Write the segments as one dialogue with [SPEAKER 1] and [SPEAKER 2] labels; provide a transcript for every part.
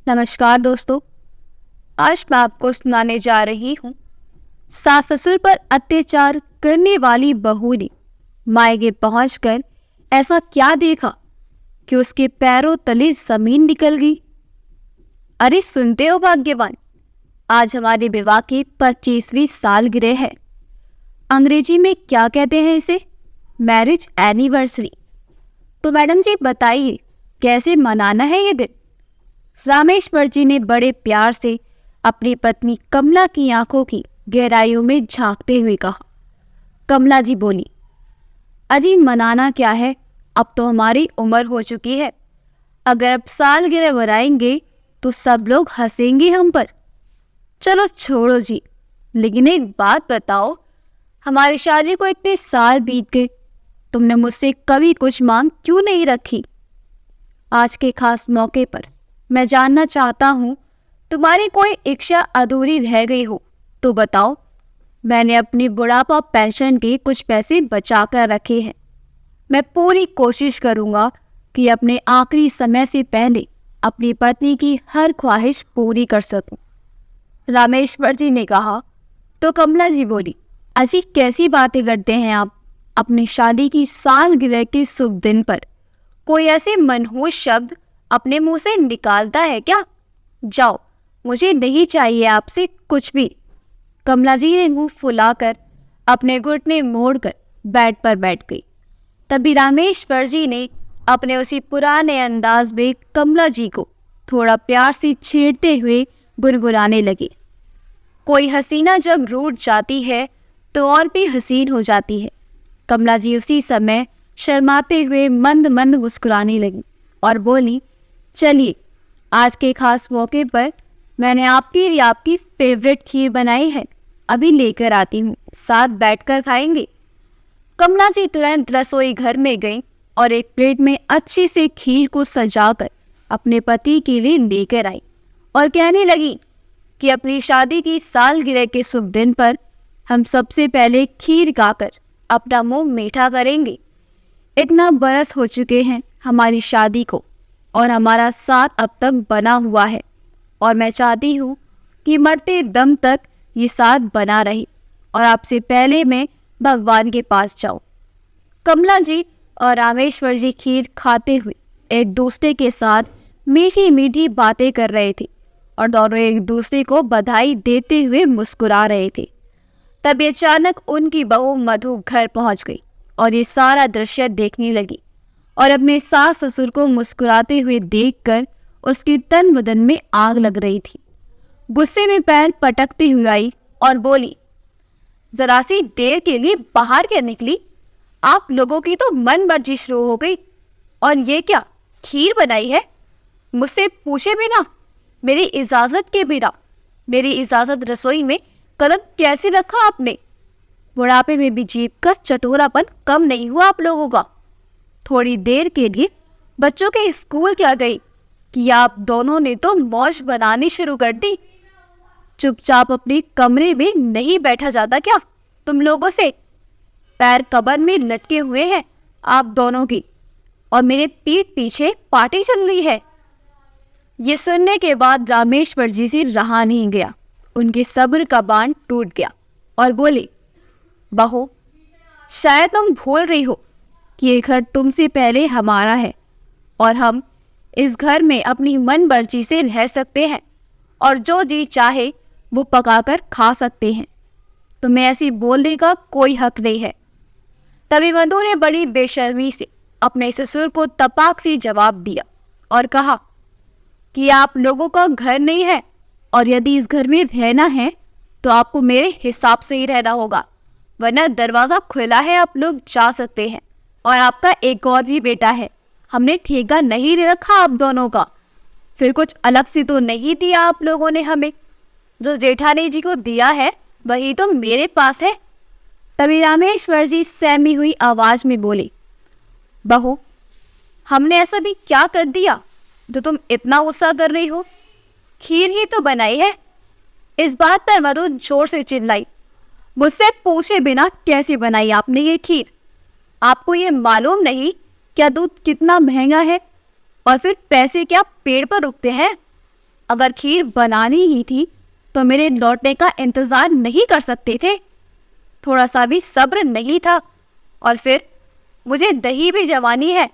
[SPEAKER 1] नमस्कार दोस्तों। आज मैं आपको सुनाने जा रही हूँ सास ससुर पर अत्याचार करने वाली बहू ने मायके पहुंचकर ऐसा क्या देखा कि उसके पैरों तले जमीन निकल गई। अरे सुनते हो भाग्यवान, आज हमारे विवाह की 25वीं सालगिरह है। अंग्रेजी में क्या कहते हैं इसे? Marriage anniversary. तो मैडम जी बताइए, कैसे मनाना है ये दिन? रामेश्वर जी ने बड़े प्यार से अपनी पत्नी कमला की आंखों की गहराइयों में झांकते हुए कहा। कमला जी बोली, अजी मनाना क्या है, अब तो हमारी उम्र हो चुकी है। अगर अब सालगिरह मनाएंगे तो सब लोग हंसेंगे हम पर। चलो छोड़ो जी, लेकिन एक बात बताओ, हमारी शादी को इतने साल बीत गए, तुमने मुझसे कभी कुछ मांग क्यों नहीं रखी? आज के खास मौके पर मैं जानना चाहता हूँ, तुम्हारी कोई इच्छा अधूरी रह गई हो तो बताओ। मैंने अपनी बुढ़ापा पेंशन के कुछ पैसे बचा कर रखे हैं। मैं पूरी कोशिश करूँगा कि अपने आखिरी समय से पहले अपनी पत्नी की हर ख्वाहिश पूरी कर सकूं। रामेश्वर जी ने कहा। तो कमला जी बोली, अजी कैसी बातें करते हैं आप? अपनी शादी की सालगिरह के शुभ दिन पर कोई ऐसे मनहूस शब्द अपने मुंह से निकालता है क्या? जाओ, मुझे नहीं चाहिए आपसे कुछ भी। कमला जी ने मुंह फुलाकर अपने घुटने मोड़कर बेड पर बैठ गई। तभी रामेश्वर जी ने अपने उसी पुराने अंदाज में कमला जी को थोड़ा प्यार से छेड़ते हुए गुनगुनाने लगे। कोई हसीना जब रूठ जाती है तो और भी हसीन हो जाती है। कमला जी उसी समय शर्माते हुए मंद मंद मुस्कुराने लगी और बोली, चलिए, आज के खास मौके पर मैंने आपकी फेवरेट खीर बनाई है, अभी लेकर आती हूँ, साथ बैठकर खाएंगे। कमला जी तुरंत रसोई घर में गईं और एक प्लेट में अच्छी से खीर को सजाकर अपने पति के लिए लेकर आई और कहने लगी कि अपनी शादी की सालगिरह के शुभ दिन पर हम सबसे पहले खीर खाकर अपना मुंह मीठा करेंगे। इतना बरस हो चुके हैं हमारी शादी को और हमारा साथ अब तक बना हुआ है, और मैं चाहती हूँ कि मरते दम तक ये साथ बना रहे, और आपसे पहले मैं भगवान के पास जाऊँ। कमला जी और रामेश्वर जी खीर खाते हुए एक दूसरे के साथ मीठी मीठी बातें कर रहे थे और दोनों एक दूसरे को बधाई देते हुए मुस्कुरा रहे थे। तभी अचानक उनकी बहू मधु घर पहुंच गई और ये सारा दृश्य देखने लगी और अपने सास ससुर को मुस्कुराते हुए देखकर उसके तन बदन में आग लग रही थी। गुस्से में पैर पटकते हुए आई और बोली, जरा सी देर के लिए बाहर क्या निकली? आप लोगों की तो मन मर्जी शुरू हो गई। और ये क्या खीर बनाई है? मुझसे पूछे बिना, मेरी इजाजत के बिना, मेरी इजाजत रसोई में कदम कैसे रखा आपने? बुढ़ापे में भी जीभ का चटोरापन कम नहीं हुआ आप लोगों का। थोड़ी देर के लिए बच्चों के स्कूल क्या गई कि आप दोनों ने तो मौज बनानी शुरू कर दी। चुपचाप अपने कमरे में नहीं बैठा जाता क्या तुम लोगों से? पैर कबर में लटके हुए हैं आप दोनों की, और मेरे पीठ पीछे पार्टी चल रही है। ये सुनने के बाद रामेश्वर जी से रहा नहीं गया। उनके सब्र का बांध टूट गया और बोले, बहू, शायद तुम भूल रही हो कि ये घर तुमसे पहले हमारा है और हम इस घर में अपनी मन मर्जी से रह सकते हैं और जो जी चाहे वो पकाकर खा सकते हैं। तुम्हें ऐसी बोलने का कोई हक नहीं है। तभी मधु ने बड़ी बेशर्मी से अपने ससुर को तपाक से जवाब दिया और कहा कि आप लोगों का घर नहीं है, और यदि इस घर में रहना है तो आपको मेरे हिसाब से ही रहना होगा, वरना दरवाजा खुला है, आप लोग जा सकते हैं। और आपका एक और भी बेटा है, हमने ठेका नहीं ले रखा आप दोनों का। फिर कुछ अलग से तो नहीं दिया आप लोगों ने हमें, जो जेठानी जी को दिया है वही तो मेरे पास है। तभी रामेश्वर जी सहमी हुई आवाज में बोले, बहू, हमने ऐसा भी क्या कर दिया जो तुम इतना गुस्सा कर रही हो? खीर ही तो बनाई है। इस बात पर मधु जोर से चिल्लाई, मुझसे पूछे बिना कैसे बनाई आपने ये खीर? आपको ये मालूम नहीं क्या दूध कितना महंगा है? और फिर पैसे क्या पेड़ पर उगते हैं? अगर खीर बनानी ही थी तो मेरे लौटने का इंतजार नहीं कर सकते थे? थोड़ा सा भी सब्र नहीं था? और फिर मुझे दही भी जमानी है,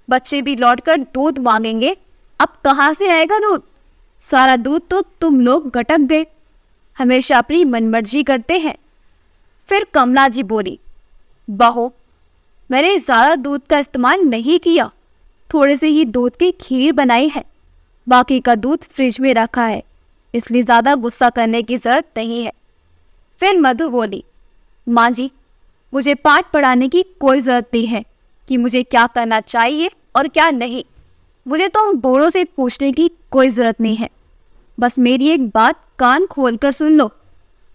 [SPEAKER 1] बच्चे भी लौटकर दूध मांगेंगे, अब कहाँ से आएगा दूध? सारा दूध तो तुम लोग गटक गए, हमेशा अपनी मनमर्जी करते हैं। फिर कमला जी बोली, बहू, मैंने ज़्यादा दूध का इस्तेमाल नहीं किया, थोड़े से ही दूध की खीर बनाई है, बाकी का दूध फ्रिज में रखा है, इसलिए ज़्यादा गुस्सा करने की ज़रूरत नहीं है। फिर मधु बोली, माँ जी, मुझे पाठ पढ़ाने की कोई ज़रूरत नहीं है कि मुझे क्या करना चाहिए और क्या नहीं। मुझे तो बूढ़ों से पूछने की कोई ज़रूरत नहीं है। बस मेरी एक बात कान खोलकर सुन लो,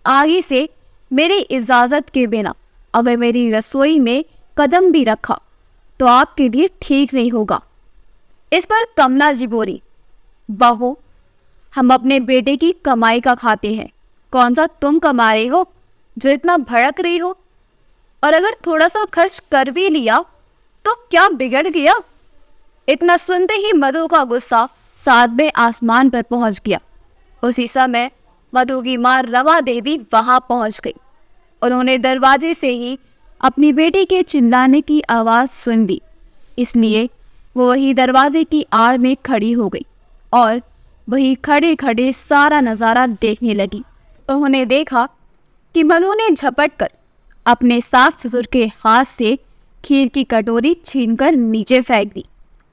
[SPEAKER 1] आगे से मेरी इजाज़त के बिना अगर मेरी रसोई में कदम भी रखा तो आपके लिए ठीक नहीं होगा। इस पर कमला जी बोली, बहू, हम अपने बेटे की कमाई का खाते हैं, कौन सा तुम कमा रहे हो जो इतना भड़क रही हो? और अगर थोड़ा सा खर्च कर भी लिया तो क्या बिगड़ गया? इतना सुनते ही मधु का गुस्सा 7वें आसमान पर पहुंच गया। उसी समय मधु की माँ रमा देवी वहां पहुंच गई। उन्होंने दरवाजे से ही अपनी बेटी के चिल्लाने की आवाज़ सुन ली, इसलिए वो वही दरवाजे की आड़ में खड़ी हो गई और वही खड़े खड़े सारा नज़ारा देखने लगी। उन्होंने देखा कि मधु ने झपट कर अपने सास ससुर के हाथ से खीर की कटोरी छीनकर नीचे फेंक दी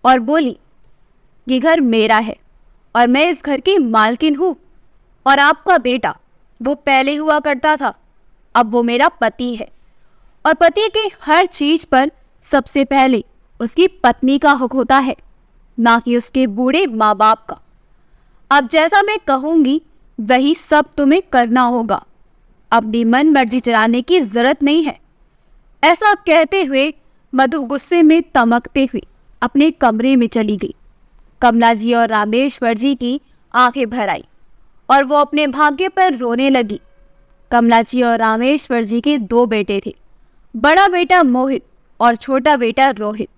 [SPEAKER 1] और बोली, ये घर मेरा है और मैं इस घर की मालकिन हूँ, और आपका बेटा वो पहले हुआ करता था, अब वो मेरा पति है, और पति के हर चीज पर सबसे पहले उसकी पत्नी का हक होता है, ना कि उसके बूढ़े माँ बाप का। अब जैसा मैं कहूँगी वही सब तुम्हें करना होगा, अपनी मन मर्जी चलाने की जरूरत नहीं है। ऐसा कहते हुए मधु गुस्से में तमकते हुए अपने कमरे में चली गई। कमला जी और रामेश्वर जी की आंखें भर आई और वो अपने भाग्य पर रोने लगी। कमला जी और रामेश्वर जी के 2 बेटे थे, बड़ा बेटा मोहित और छोटा बेटा रोहित।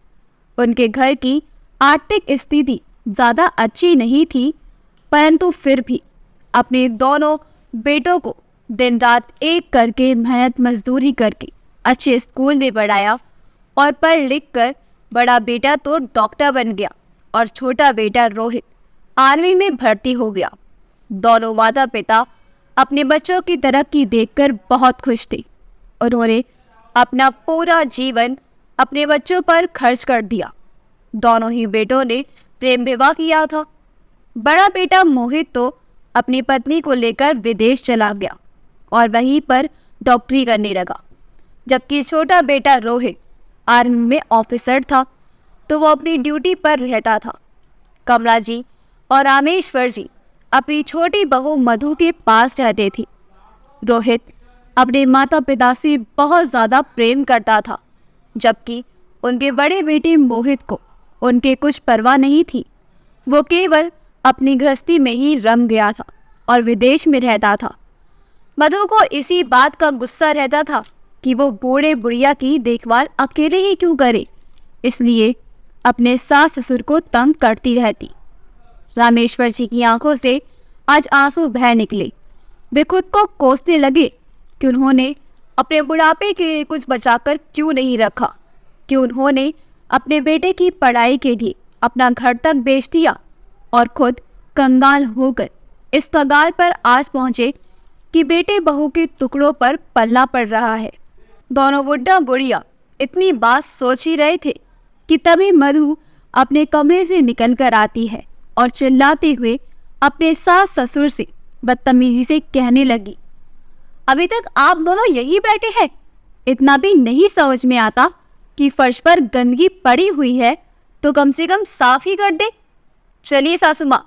[SPEAKER 1] उनके घर की आर्थिक स्थिति ज़्यादा अच्छी नहीं थी, परंतु फिर भी अपने दोनों बेटों को दिन रात एक करके मेहनत मजदूरी करके अच्छे स्कूल में पढ़ाया और पढ़ लिख कर बड़ा बेटा तो डॉक्टर बन गया और छोटा बेटा रोहित आर्मी में भर्ती हो गया। दोनों माता पिता अपने बच्चों की तरक्की देखकर बहुत खुश थे। उन्होंने अपना पूरा जीवन अपने बच्चों पर खर्च कर दिया। दोनों ही बेटों ने प्रेम विवाह किया था। बड़ा बेटा मोहित तो अपनी पत्नी को लेकर विदेश चला गया और वहीं पर डॉक्टरी करने लगा, जबकि छोटा बेटा रोहित आर्मी में ऑफिसर था तो वो अपनी ड्यूटी पर रहता था। कमला जी और रामेश्वर जी अपनी छोटी बहू मधु के पास रहते थे। रोहित अपने माता पिता से बहुत ज़्यादा प्रेम करता था, जबकि उनके बड़े बेटे मोहित को उनके कुछ परवाह नहीं थी। वो केवल अपनी गृहस्थी में ही रम गया था और विदेश में रहता था। मधु को इसी बात का गुस्सा रहता था कि वो बूढ़े बुढ़िया की देखभाल अकेले ही क्यों करे, इसलिए अपने सास ससुर को तंग करती रहती। रामेश्वर जी की आंखों से आज आंसू बह निकले। वे खुद को कोसने लगे कि उन्होंने अपने बुढ़ापे के लिए कुछ बचाकर क्यों नहीं रखा, कि उन्होंने अपने बेटे की पढ़ाई के लिए अपना घर तक बेच दिया और खुद कंगाल होकर इस कगार पर आज पहुंचे कि बेटे बहू के टुकड़ों पर पलना पड़ रहा है। दोनों बुढ़ा बुढ़िया इतनी बात सोच ही रहे थे कि तभी मधु अपने कमरे से निकल कर आती है और चिल्लाते हुए अपने सास ससुर से बदतमीजी से कहने लगी, अभी तक आप दोनों यही बैठे हैं, इतना भी नहीं समझ में आता कि फर्श पर गंदगी पड़ी हुई है तो कम से कम साफ ही कर दे। चलिए सासू माँ,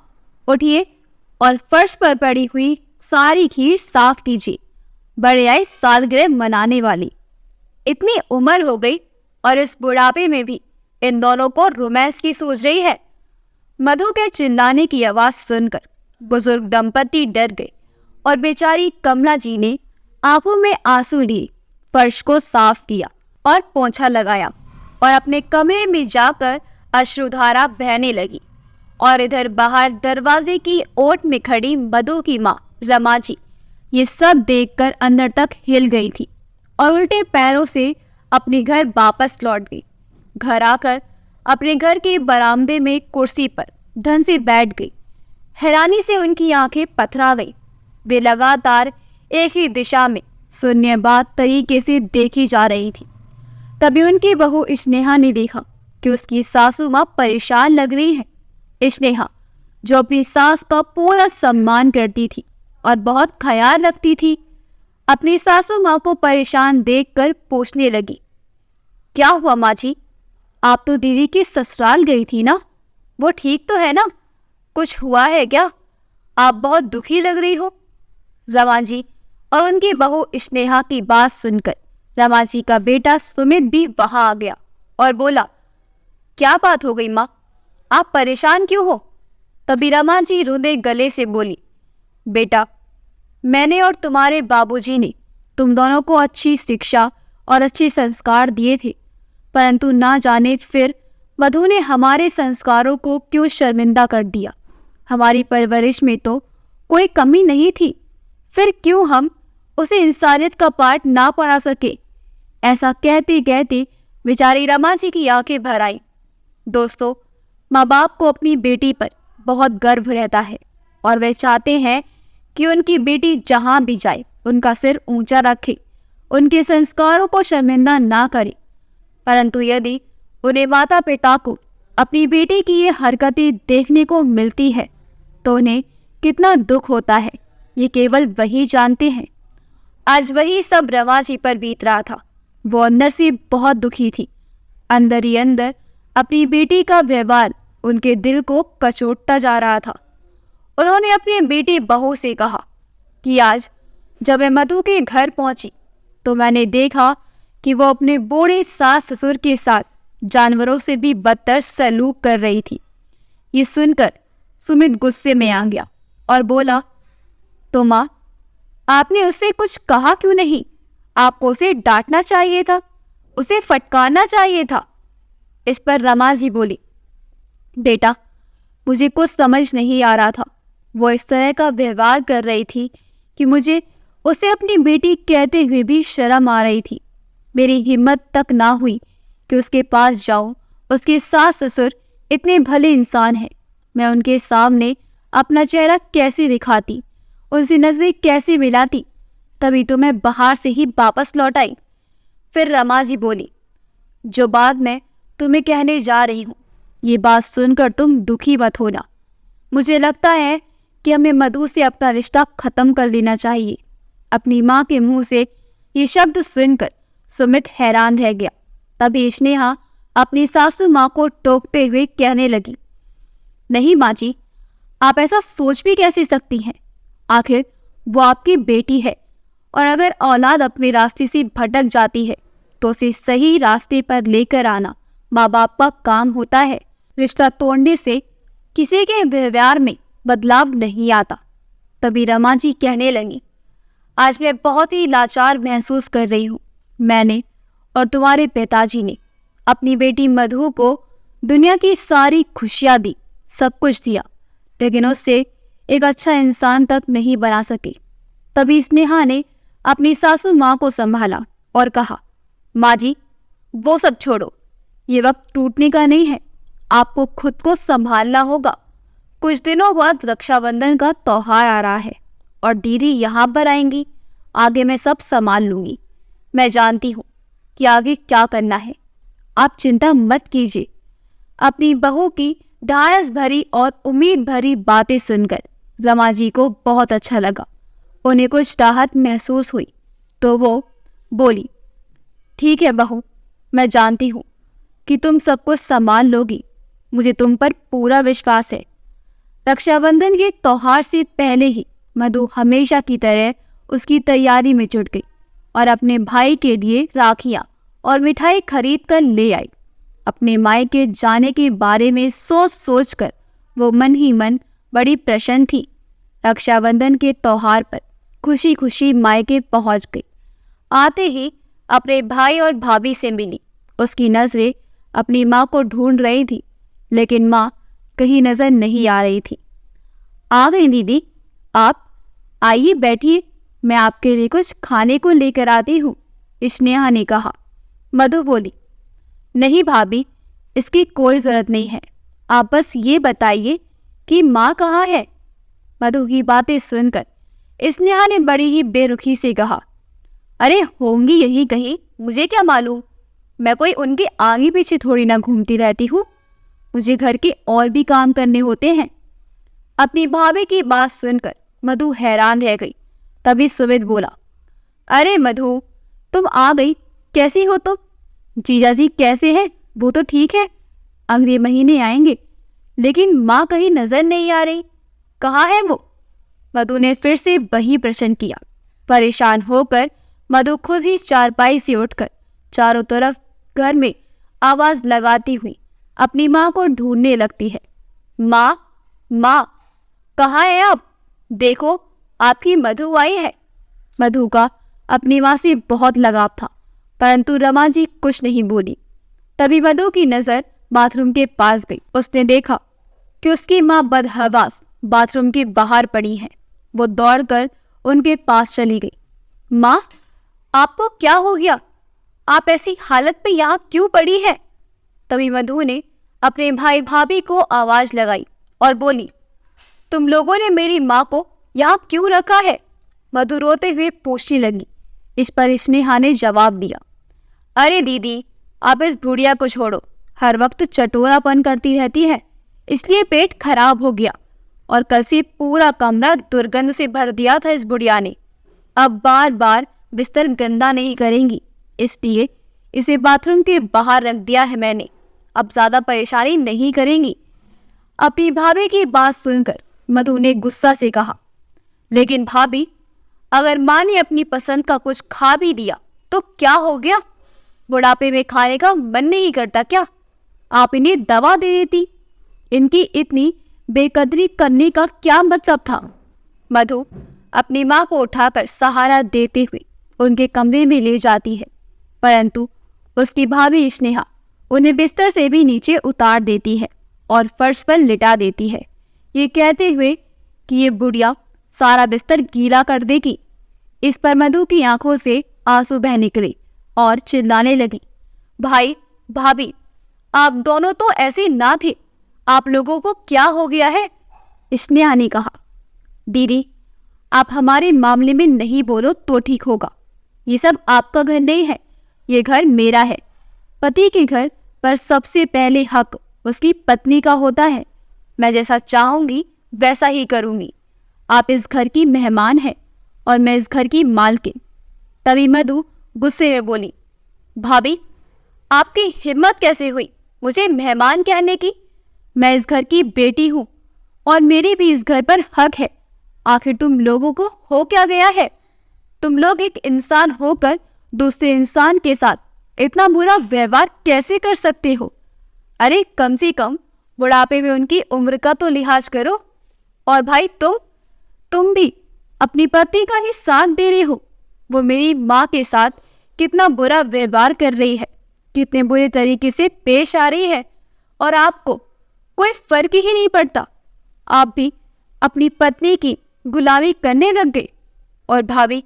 [SPEAKER 1] उठिए और फर्श पर पड़ी हुई सारी खीर साफ कीजिए, बड़े आई सालगिरह मनाने वाली। इतनी उम्र हो गई और इस बुढ़ापे में भी इन दोनों को रोमांस की सूझ रही है। मधु के चिल्लाने की आवाज सुनकर बुजुर्ग दंपति डर गए और बेचारी कमला जी ने आंखों में आंसू लिए फर्श को साफ किया और पोंछा लगाया और अपने कमरे में जाकर अश्रुधारा बहने लगी। और इधर बाहर दरवाजे की ओट में खड़ी मधु की माँ रमा जी ये सब देखकर अंदर तक हिल गई थी और उल्टे पैरों से अपने घर वापस लौट गई। घर आकर अपने घर के बरामदे में कुर्सी पर धन से बैठ गई। हैरानी से उनकी आंखें पथरा गई। वे लगातार एक ही दिशा में शून्यवाद तरीके से देखी जा रही थी। तभी उनकी बहू स्नेहा ने देखा कि उसकी सासू माँ परेशान लग रही है। स्नेहा जो अपनी सास का पूरा सम्मान करती थी और बहुत ख्याल रखती थी, अपनी सासू माँ को परेशान देखकर पूछने लगी, क्या हुआ माँ जी? आप तो दीदी की ससुराल गई थी ना, वो ठीक तो है ना? कुछ हुआ है क्या? आप बहुत दुखी लग रही हो। रमा जी और उनकी बहू स्नेहा की बात सुनकर रमा जी का बेटा सुमित भी वहां आ गया और बोला, क्या बात हो गई माँ, आप परेशान क्यों हो? तभी रमा जी रुंधे गले से बोली, बेटा मैंने और तुम्हारे बाबूजी ने तुम दोनों को अच्छी शिक्षा और अच्छे संस्कार दिए थे, परंतु ना जाने फिर मधु ने हमारे संस्कारों को क्यों शर्मिंदा कर दिया। हमारी परवरिश में तो कोई कमी नहीं थी, फिर क्यों हम उसे इंसानियत का पाठ ना पढ़ा सके। ऐसा कहते कहते बेचारी रमा जी की आंखें भर आई। दोस्तों, माँ बाप को अपनी बेटी पर बहुत गर्व रहता है और वे चाहते हैं कि उनकी बेटी जहाँ भी जाए उनका सिर ऊंचा रखे, उनके संस्कारों को शर्मिंदा ना करे। परंतु यदि उन्हें माता पिता को अपनी बेटी की ये हरकतें देखने को मिलती है तो उन्हें कितना दुख होता है, ये केवल वही जानते हैं। आज वही सब रमा जी पर बीत रहा था। वो अंदर से बहुत दुखी थी। अंदर ही अंदर अपनी बेटी का व्यवहार उनके दिल को कचोटता जा रहा था। उन्होंने अपनी बेटी बहू से कहा कि आज जब मैं मधु के घर पहुंची तो मैंने देखा कि वो अपने बूढ़े सास ससुर के साथ जानवरों से भी बदतर सलूक कर रही थी। ये सुनकर सुमित गुस्से में आ गया और बोला, तो माँ आपने उससे कुछ कहा क्यों नहीं? आपको उसे डांटना चाहिए था, उसे फटकारना चाहिए था। इस पर रमा जी बोली, बेटा मुझे कुछ समझ नहीं आ रहा था। वो इस तरह का व्यवहार कर रही थी कि मुझे उसे अपनी बेटी कहते हुए भी शर्म आ रही थी। मेरी हिम्मत तक ना हुई कि उसके पास जाऊं। उसके सास ससुर इतने भले इंसान हैं, मैं उनके सामने अपना चेहरा कैसे दिखाती, उनसे नजरें कैसे मिलाती। तभी तो मैं बाहर से ही वापस लौट आई। फिर रमा जी बोली, जो बात मैं तुम्हें कहने जा रही हूँ, ये बात सुनकर तुम दुखी मत होना। मुझे लगता है कि हमें मधु से अपना रिश्ता खत्म कर लेना चाहिए। अपनी माँ के मुंह से ये शब्द सुनकर सुमित हैरान रह गया। तभी स्नेहा अपनी सासू माँ को टोकते हुए कहने लगी, नहीं माँ जी, आप ऐसा सोच भी कैसे सकती हैं? आखिर वो आपकी बेटी है और अगर औलाद अपने रास्ते से भटक जाती है तो उसे सही रास्ते पर लेकर आना माँ बाप का काम होता है। रिश्ता तोड़ने से किसी के व्यवहार में बदलाव नहीं आता। तभी रमा जी कहने लगी, आज मैं बहुत ही लाचार महसूस कर रही हूँ। मैंने और तुम्हारे पिताजी ने अपनी बेटी मधु को दुनिया की सारी खुशियाँ दी, सब कुछ दिया, लेकिन उससे एक अच्छा इंसान तक नहीं बना सके। तभी स्नेहा ने अपनी सासू माँ को संभाला और कहा, माँ जी वो सब छोड़ो, ये वक्त टूटने का नहीं है, आपको खुद को संभालना होगा। कुछ दिनों बाद रक्षाबंधन का त्योहार आ रहा है और दीदी यहाँ पर आएंगी। आगे मैं सब संभाल लूंगी। मैं जानती हूँ कि आगे क्या करना है, आप चिंता मत कीजिए। अपनी बहू की ढाढ़स भरी और उम्मीद भरी बातें सुनकर रमा जी को बहुत अच्छा लगा। उन्हें कुछ राहत महसूस हुई तो वो बोली, ठीक है बहू, मैं जानती हूँ कि तुम सब कुछ संभाल लोगी। मुझे तुम पर पूरा विश्वास है। रक्षाबंधन के त्योहार से पहले ही मधु हमेशा की तरह उसकी तैयारी में जुट गई और अपने भाई के लिए राखियाँ और मिठाई खरीद कर ले आई। अपने मायके जाने के बारे में सोच सोच कर वो मन ही मन बड़ी प्रसन्न थी। रक्षाबंधन के त्योहार पर खुशी खुशी मायके पहुंच गई। आते ही अपने भाई और भाभी से मिली। उसकी नजरें अपनी माँ को ढूंढ रही थी, लेकिन माँ कहीं नजर नहीं आ रही थी। आ गई दीदी, आप आइए बैठिए, मैं आपके लिए कुछ खाने को लेकर आती हूँ, स्नेहा ने कहा। मधु बोली, नहीं भाभी, इसकी कोई जरूरत नहीं है, आप बस ये बताइए कि माँ कहाँ है। मधु की बातें सुनकर स्नेहा ने बड़ी ही बेरुखी से कहा, अरे होंगी यही कहीं, मुझे क्या मालूम, मैं कोई उनके आगे पीछे थोड़ी ना घूमती रहती हूँ, मुझे घर के और भी काम करने होते हैं। अपनी भाभी की बात सुनकर मधु हैरान रह गई। तभी सुमित बोला, अरे मधु, तुम आ गई, कैसी हो तुम? जीजाजी कैसे हैं? वो तो ठीक है, अगले महीने आएंगे, लेकिन माँ कहीं नजर नहीं आ रही, कहाँ है वो? मधु ने फिर से वही प्रश्न किया। परेशान होकर मधु खुद ही चारपाई से उठकर चारों तरफ घर में आवाज लगाती हुई अपनी माँ को ढूंढने लगती है। माँ, माँ, कहाँ है आप? देखो, आपकी मधु आई है। मधु का अपनी माँ से बहुत लगाव था, परंतु रमा जी कुछ नहीं बोली। तभी मधु की नजर बाथरूम के पास गई। उसने देखा कि उसकी माँ बदहवास बाथरूम के बाहर पड़ी है। वो दौड़कर उनके पास चली गई। माँ, आपको क्या हो गया? आप ऐसी हालत में यहाँ क्यों पड़ी है? तभी मधु ने अपने भाई भाभी को आवाज लगाई और बोली, तुम लोगों ने मेरी माँ को यहाँ क्यों रखा है? मधु रोते हुए पूछने लगी। इस पर स्नेहा ने जवाब दिया, अरे दीदी, आप इस बुढ़िया को छोड़ो, हर वक्त चटोरापन करती रहती है, इसलिए पेट खराब हो गया, और कल से पूरा कमरा दुर्गंध से भर दिया था इस बुढ़िया ने। अब बार बार बिस्तर गंदा नहीं करेंगी, इसलिए इसे बाथरूम के बाहर रख दिया है मैंने, अब ज्यादा परेशानी नहीं करेंगी। अपनी भाभी की बात सुनकर मधु ने गुस्सा से कहा, लेकिन भाभी, अगर माँ ने अपनी पसंद का कुछ खा भी दिया तो क्या हो गया? बुढ़ापे में खाने का मन नहीं करता क्या? आप इन्हें दवा दे देती। इनकी इतनी बेकदरी करने का क्या मतलब था? मधु अपनी माँ को उठाकर सहारा देते हुए उनके कमरे में ले जाती है, परंतु उसकी भाभी स्नेहा उन्हें बिस्तर से भी नीचे उतार देती है और फर्श पर लिटा देती है, ये कहते हुए कि ये बुढ़िया सारा बिस्तर गीला कर देगी। इस पर मधु की आंखों से आंसू बह निकले और चिल्लाने लगी, भाई भाभी, आप दोनों तो ऐसे ना थे, आप लोगों को क्या हो गया है? स्नेहा ने कहा, दीदी, आप हमारे मामले में नहीं बोलो तो ठीक होगा, ये सब आपका घर नहीं है, ये घर मेरा है। पति के घर पर सबसे पहले हक उसकी पत्नी का होता है, मैं जैसा चाहूंगी वैसा ही करूंगी। आप इस घर की मेहमान हैं और मैं इस घर की मालकिन। तभी मधु गुस्से में बोली, भाभी, आपकी हिम्मत कैसे हुई मुझे मेहमान कहने की? मैं इस घर की बेटी हूँ और मेरी भी इस घर पर हक है। आखिर तुम लोगों को हो क्या गया है? तुम लोग एक इंसान होकर दूसरे इंसान के साथ इतना बुरा व्यवहार कैसे कर सकते हो? अरे कम से कम बुढ़ापे में उनकी उम्र का तो लिहाज करो। और भाई, तुम भी अपनी पति का ही साथ दे रहे हो। वो मेरी माँ के साथ कितना बुरा व्यवहार कर रही है, कितने बुरे तरीके से पेश आ रही है, और आपको कोई फर्क ही नहीं पड़ता। आप भी अपनी पत्नी की गुलामी करने लग गए। और भाभी,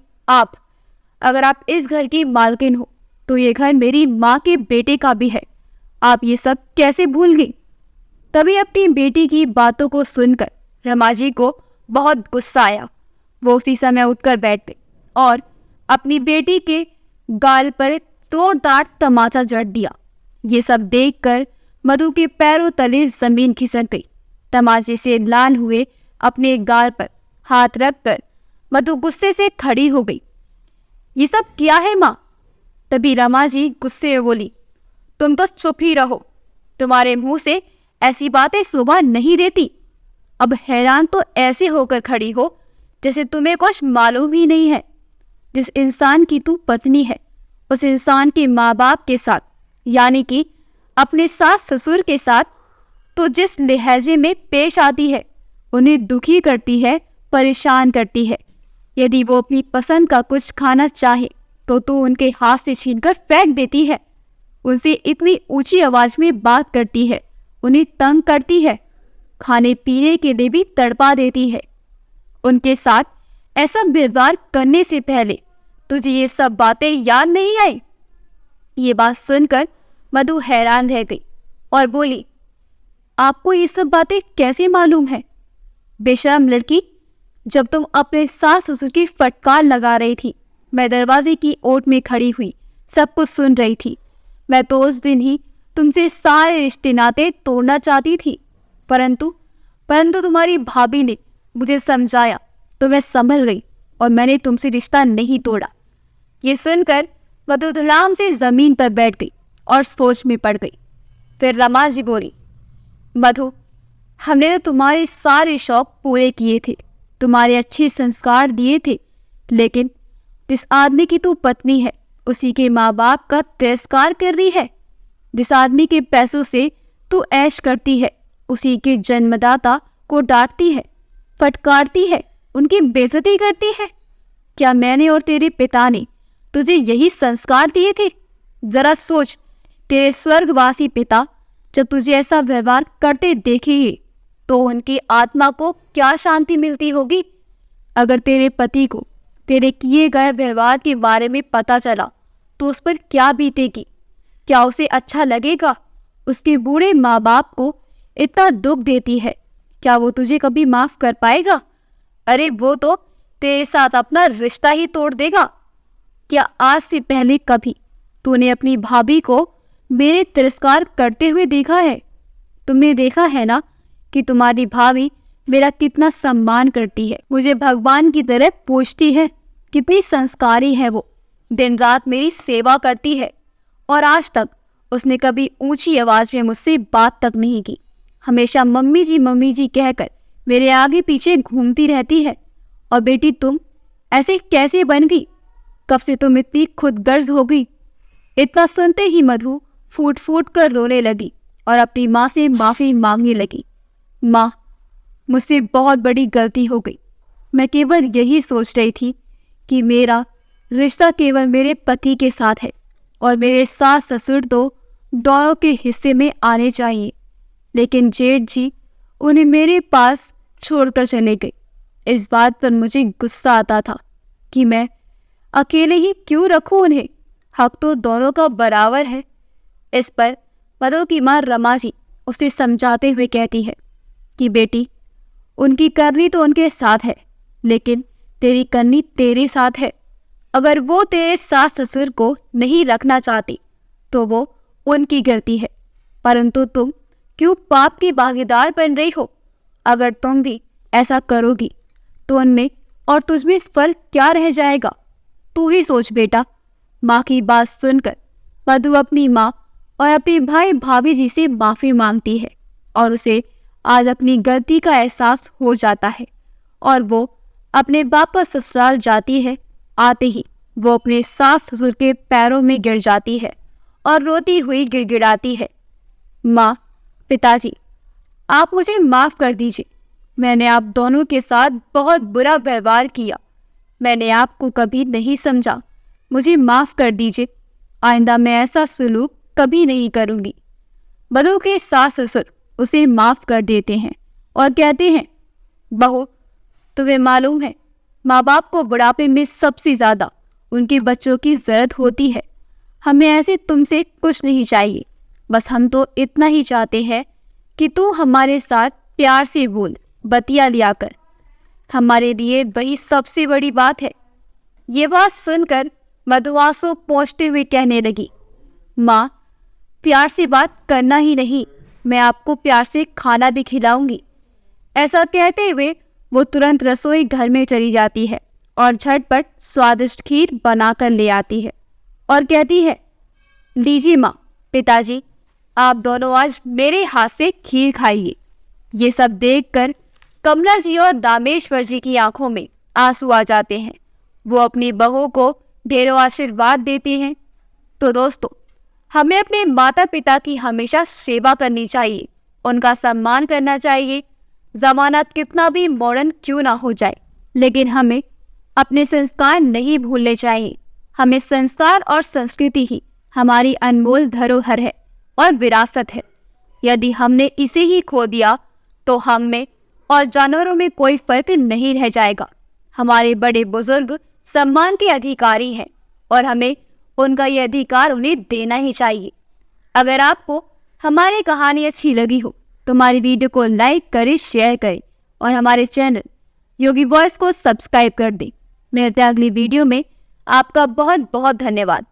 [SPEAKER 1] अगर आप इस घर की मालकिन हो तो ये घर मेरी माँ के बेटे का भी है, आप ये सब कैसे भूल गई? तभी अपनी बेटी की बातों को सुनकर रमा जी को बहुत गुस्सा आया। वो उसी समय उठकर बैठ गई और अपनी बेटी के गाल पर जोरदार तमाचा जड़ दिया। ये सब देखकर मधु के पैरों तले जमीन खिसक गई। तमाचे से लाल हुए अपने गाल पर हाथ रखकर मधु गुस्से से खड़ी हो गई। ये सब क्या है माँ? तभी रमा जी गुस्से में बोली, तुम तो चुप ही रहो, तुम्हारे मुंह से ऐसी बातें शोभा नहीं देती। अब हैरान तो ऐसे होकर खड़ी हो जैसे तुम्हें कुछ मालूम ही नहीं है। जिस इंसान की तू पत्नी है, उस इंसान के माँ बाप के साथ, यानी कि अपने सास ससुर के साथ तो जिस लहजे में पेश आती है, उन्हें दुखी करती है, परेशान करती है। यदि वो अपनी पसंद का कुछ खाना चाहे तो तू उनके हाथ से छीनकर फेंक देती है। उनसे इतनी ऊंची आवाज में बात करती है, उन्हें तंग करती है। खाने पीने के लिए भी तड़पा देती है। उनके साथ ऐसा व्यवहार करने से पहले तुझे ये सब बातें याद नहीं आई? ये बात सुनकर मधु हैरान रह गई और बोली, आपको ये सब बातें कैसे मालूम है? बेशर्म लड़की, जब तुम अपने सास ससुर की फटकार लगा रही थी, मैं दरवाजे की ओट में खड़ी हुई सब कुछ सुन रही थी। मैं तो उस दिन ही तुमसे सारे रिश्ते नाते तोड़ना चाहती थी, परंतु तुम्हारी भाभी ने मुझे समझाया तो मैं संभल गई और मैंने तुमसे रिश्ता नहीं तोड़ा। ये सुनकर मधु धड़ाम से जमीन पर बैठ गई और सोच में पड़ गई। फिर रमा जी बोली, मधु, हमने तो तुम्हारे सारे शौक पूरे किए थे, तुम्हारे अच्छे संस्कार दिए थे, लेकिन जिस आदमी की तू पत्नी है उसी के माँ बाप का तिरस्कार कर रही है। जिस आदमी के पैसों से तू ऐश करती है उसी के जन्मदाता को डांटती है, फटकारती है, उनकी बेइज्जती करती है। क्या मैंने और तेरे पिता ने तुझे यही संस्कार दिए थे? जरा सोच, तेरे स्वर्गवासी पिता जब तुझे ऐसा व्यवहार करते देखेंगे तो उनकी आत्मा को क्या शांति मिलती होगी। अगर तेरे पति को तेरे किए गए व्यवहार के बारे में पता चला तो उस पर क्या बीतेगी? क्या उसे अच्छा लगेगा? उसके बूढ़े माँ बाप को इतना दुख देती है, क्या वो तुझे कभी माफ कर पाएगा? अरे वो तो तेरे साथ अपना रिश्ता ही तोड़ देगा। क्या आज से पहले कभी तूने अपनी भाभी को मेरे तिरस्कार करते हुए देखा है? तुमने देखा है ना कि तुम्हारी भाभी मेरा कितना सम्मान करती है, मुझे भगवान की तरह पूजती है, कितनी संस्कारी है वो, दिन रात मेरी सेवा करती है और आज तक उसने कभी ऊंची आवाज में मुझसे बात तक नहीं की। हमेशा मम्मी जी कहकर मेरे आगे पीछे घूमती रहती है। और बेटी, तुम ऐसे कैसे बन गई? कब से तुम इतनी खुदगर्ज हो गई? इतना सुनते ही मधु फूट फूट कर रोने लगी और अपनी माँ से माफ़ी मांगने लगी। माँ, मुझसे बहुत बड़ी गलती हो गई। मैं केवल यही सोच रही थी कि मेरा रिश्ता केवल मेरे पति के साथ है और मेरे सास ससुर तो दोनों के हिस्से में आने चाहिए, लेकिन जेठ जी उन्हें मेरे पास छोड़कर चले गए। इस बात पर मुझे गुस्सा आता था कि मैं अकेले ही क्यों रखूं उन्हें, हक तो दोनों का बराबर है। इस पर मधु की माँ रमा जी उसे समझाते हुए कहती है कि बेटी, उनकी करनी तो उनके साथ है, लेकिन तेरी करनी तेरे साथ है। अगर वो तेरे सास ससुर को नहीं रखना चाहती तो वो उनकी गलती है, परंतु तुम क्यों पाप की भागीदार बन रही हो? अगर तुम भी ऐसा करोगी तो उनमें और तुझमें फर्क क्या रह जाएगा? तू ही सोच बेटा। माँ की बात सुनकर मधु अपनी माँ और अपने भाई भाभी जी से माफ़ी मांगती है और उसे आज अपनी गलती का एहसास हो जाता है और वो अपने वापस ससुराल जाती है। आते ही वो अपने सास ससुर के पैरों में गिर जाती है और रोती हुई गिड़गिड़ाती है, माँ, पिताजी, आप मुझे माफ़ कर दीजिए। मैंने आप दोनों के साथ बहुत बुरा व्यवहार किया। मैंने आपको कभी नहीं समझा। मुझे माफ़ कर दीजिए। आइंदा मैं ऐसा सलूक कभी नहीं करूँगी। मधु के सास ससुर उसे माफ़ कर देते हैं और कहते हैं, बहू, तुम्हें मालूम है, माँ बाप को बुढ़ापे में सबसे ज़्यादा उनके बच्चों की ज़रूरत होती है। हमें ऐसे तुमसे कुछ नहीं चाहिए, बस हम तो इतना ही चाहते हैं कि तू हमारे साथ प्यार से बोल, बतिया लिया कर। हमारे लिए वही सबसे बड़ी बात है। ये बात सुनकर मधु आंसू पोंछते हुए कहने लगी, माँ, प्यार से बात करना ही नहीं, मैं आपको प्यार से खाना भी खिलाऊंगी। ऐसा कहते हुए वो तुरंत रसोई घर में चली जाती है और झटपट स्वादिष्ट खीर बनाकर ले आती है और कहती है, लीजिए माँ, पिताजी, आप दोनों आज मेरे हाथ से खीर खाइए। ये सब देखकर कमला जी और रामेश्वर जी की आंखों में आंसू आ जाते हैं। वो अपनी बहू को ढेरों आशीर्वाद देते हैं। तो दोस्तों, हमें अपने माता पिता की हमेशा सेवा करनी चाहिए, उनका सम्मान करना चाहिए। ज़माना कितना भी मॉडर्न क्यों ना हो जाए, लेकिन हमें अपने संस्कार नहीं भूलने चाहिए। हमें संस्कार और संस्कृति ही हमारी अनमोल धरोहर है और विरासत है। यदि हमने इसे ही खो दिया तो हम में और जानवरों में कोई फर्क नहीं रह जाएगा। हमारे बड़े बुजुर्ग सम्मान के अधिकारी हैं और हमें उनका ये अधिकार उन्हें देना ही चाहिए। अगर आपको हमारी कहानी अच्छी लगी हो तो हमारी वीडियो को लाइक करें, शेयर करें और हमारे चैनल योगी वॉइस को सब्सक्राइब कर दें। मिलते हैं अगली वीडियो में। आपका बहुत बहुत धन्यवाद।